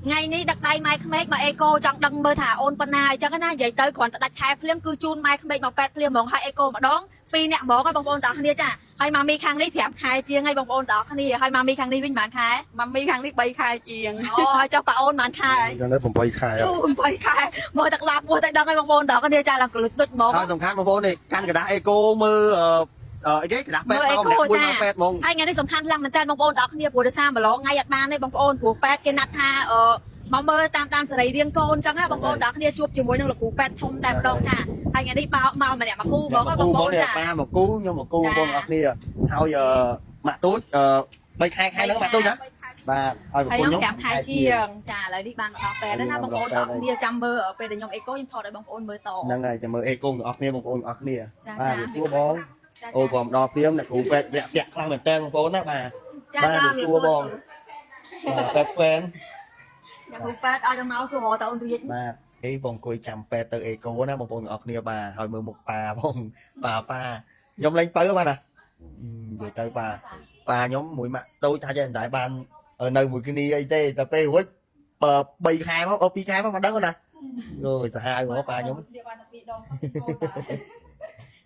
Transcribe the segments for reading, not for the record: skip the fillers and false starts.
ngày ní đặt tay mai không mà eco trong đằng mơ thả ôn pan này chẳng cái na vậy tới còn đặt khai phim cứ chun mai không mà pet phim mong hai eco mà đón pi nè bỏ cái bông ôn tao kia cha hai mami khang ní phèm khai chia ngay bông ôn tao kia hai mami khang ní vinh bạn khai mami khang đi bay khai chiềng cho bà ôn bạn khai cho nênผมไปขาย bay khai mơ đặt bạc mơ tại đằng ngay bông ôn tao kia cha là lực tuyệt mong ถ้าสงครามของผมนี่กันกระดาษเอโก้มือไอ้เก๊กระดาษแปดมองเนี่ยคุยมาแปดมอง hai ngày đây sầm khăn lăng mình tên bông ôn tao kia buổi sáng mà lo ngay ở ban đây bông ôn của pet kia nát tha mà mơ tamสไลเรียงโกนจังฮะบางคนตาเนี่ยจูบជាមួយនឹងលកូប៉ែតធំតែម្ដងចាហើយថ្ងៃនេះមកម្នាក់មកគូបងក៏បងប្អូនចា ប៉ាមកគូខ្ញុំមកគូបងប្អូនគ្នាហើយម៉ាក់ទូច3ខែហ្នឹងម៉ាក់ទូចណាបាទហើយប្រពន្ធខ្ញុំ5ខែជាងចាឥឡូវនេះបានដល់ពេលហើយណាបងប្អូនទាំងគ្នាចាំមើលពេលដែលខ្ញុំអេកូខ្ញុំថតឲ្យបងប្អូនមើលតហ្នឹងហើយចាំមើលអេកូទាំងអស់គ្នាបងប្អូនទាំងអស់គ្នាបាទសួរបងអូព្រមដល់ព្រាមអ្នកគ្រូពេទ្យលាក់ពាក់ខ្លាំងមែនតើបងប្អូនណាបាទបាទសួរបងពេទ្យហ្វេនអ្នកគ្រូប៉ែតឲ្យទៅមកសួរតើអូនរៀនបាទអីបងអង្គុយចាំពេទ្យទៅអេកូណាបងប្អូនទាំងអស់គ្នាបាទហើយមើលមុខប៉ាបងប៉ាខ្ញុំលេងបើបាទណានិយាយទៅប៉ាខ្ញុំមួយម៉ាក់តូចថាចេះតែបាននៅមួយគ្នាអីទេតែពេលរួច3ខែមក2ខែមកមិនដឹងណាអូយសាហាវបងប៉ាខ្ញុំបានតែ2ដង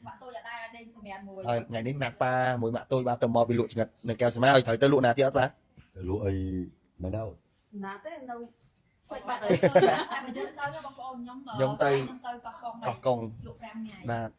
ម៉ាក់តូចអត់ដែរដេញសម្រាប់មួយហើយថ្ងៃនេះណាត់ប៉ាមួយម៉ាក់តូចបាទទៅមកពីលក់ឆ្ងិតនៅកែវស្មាឲ្យត្រូវទៅលក់ណាទៀតអត់បាទទៅលក់អីមិនđâuណាទេនៅបាត់អីតែមកយើងទៅបងប្អូនខ្ញុំទៅកោះកុងលក់5ថ្ងៃបាទ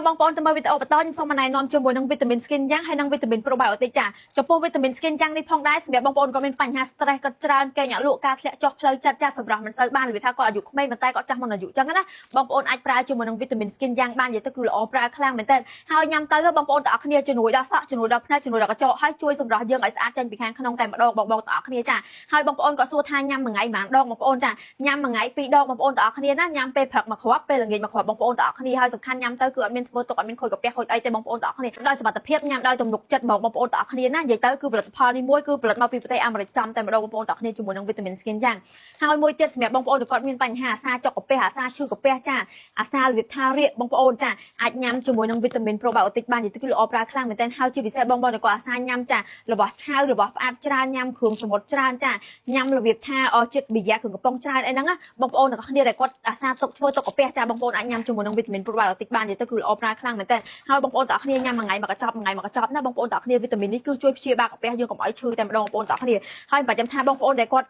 បងប្អូនទៅមើលវីដេអូបន្តខ្ញុំសូមណែនាំជាមួយនឹងវីតាមីន skin យ៉ាងហើយនិងវីតាមីន probiotic ចាចំពោះវីតាមីន skin យ៉ាងនេះផងដែរសម្រាប់បងប្អូនក៏មានបញ្ហា stress ក៏ច្រើនគេញាក់លក់ការធ្លាក់ចុះផ្លូវចិត្តចាសម្រាប់មិនសូវបាននិយាយថាគាត់អាយុក្មេងប៉ុន្តែគាត់ចាស់មុនអាយុចឹងណាបងប្អូនអាចប្រើជាមួយនឹងវីតាមីន skin យ៉ាងបាននិយាយទៅគឺល្អប្រើខ្លាំងមែនទែនហើយញ៉ាំទៅបងប្អូនទាំងអស់គ្នាជំនួយដល់សក់ជំនួយដល់ភ្នែកជំនួយដល់កញ្ចក់ហើយជួយសម្រស់យើងឲ្យស្អាតចេញពីខាងក្នុងតែម្ដងបងទាំងអស់គ្នាចាហើយបងប្អូនក៏សួរថាញ៉ាំមួយថ្ងៃប៉ុន្មានដងបងប្អូនចាញ៉ាំមួយថ្ងៃ2ដងបងប្អូនទាំងអស់គ្នាណាញ៉ាំពេលព្រឹកមួយគ្រាប់ពេលល្ងាចមួយគ្រាប់បងប្អូនទាំងអស់គ្នាហើយសំខាន់ញ៉ាំទៅគឺអត់មានធ្វើទុកអត់មានខូចកាពះខូចអីទេបងប្អូនទាំងអស់គ្នាដោយសមត្ថភាពញ៉ាំដោយទំនុកចិត្តបងប្អូនទាំងអស់គ្នាណានិយាយទៅគឺផលិតផលនេះមួយគឺផលិតមកពីប្រទេសអាមេរិកចំតែម្ដងបងប្អូនទាំងអស់គ្នាជាមួយនឹងវីតាមីន skin យ៉ាងហើយមួយទៀតសម្រាប់បងប្អូនដែលគាត់មានបញ្ហាអាសាចុកកាពះអាសាឈឺកាពះចាអាសារបៀបថារាកបងប្អូនចាអាចញ៉ាំជាមួយនឹងវីតាមីន probiotic បាននិយាយទៅគឺល្អប្រើខ្លាំងមែនទែនហើយជាពិសេសបងប្អូនដែលគាត់អាសាញ៉ាំចារបស់ឆៅរបស់ផ្អាប់ច្រើនញ៉ាំគ្រឿងសមុទ្រច្រើនចាញ៉ាំរបៀបថាជាតិប៊ីយ៉ាគ្រឿងកំប៉ុងច្រើនអីហ្នឹងណាបងប្អូនទាំងអស់គ្នាដែលគាត់អាសាទុកធ្វើទុកកាពះចាបងប្អូនអាចញ៉ាំជាមួយនឹងវីតាមីន probiotic បាននិយាយទៅគឺល្អប្រើខ្លាំងមែនទែនហើយបងប្អូនទាំងអស់គ្នាញ៉ាំមួយថ្ងៃមកកញ្ចប់មួយថ្ងៃមកកញ្ចប់ណាបងប្អូនទាំងអស់គ្នាវីតាមីននេះគឺជួយព្យាបាលកាពះយើងកុំឲ្យឈឺតែម្ដងបងប្អូនទាំងអស់គ្នាហើយបើចាំថាបងប្អូនដែលគាត់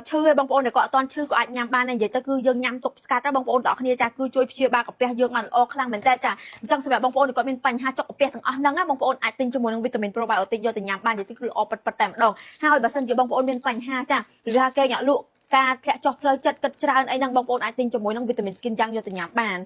ឈឺឯបងប្អូនដែលគាត់អត់ទាន់ឈឺក៏អាចញ៉ាំបានដែរនិយាយទៅគឺយើងញ៉ាំទុកស្កាត់ដែរបងប្អូនទាំងអស់គ្នាចាគឺជួយព្យាបាលកាពះយើងបានល្អខ្លាំងមែនតើចាអញ្ចឹងសម្រាប់បងប្អូនដែលគាត់មានបញ្ហាចុកកាពះទាំងអស់ហ្នឹងណាបងប្អូនអាចទិញជាមួយនឹងវីតាមីន probiotic យកទៅញ៉ាំបាននិយាយទៅគឺល្អពិតៗតែម្ដងហើយបើសិនជាបងប្អូនមានបញ្ហាចាឬថាគេញាក់លក់ការធ្លាក់ចុះផ្លូវចិត្តគិតច្រើនអីហ្នឹងបងប្អូនអាចទិញជាមួយនឹងវីតាមីន skin យ៉ាងយកទៅញ៉ាំបាន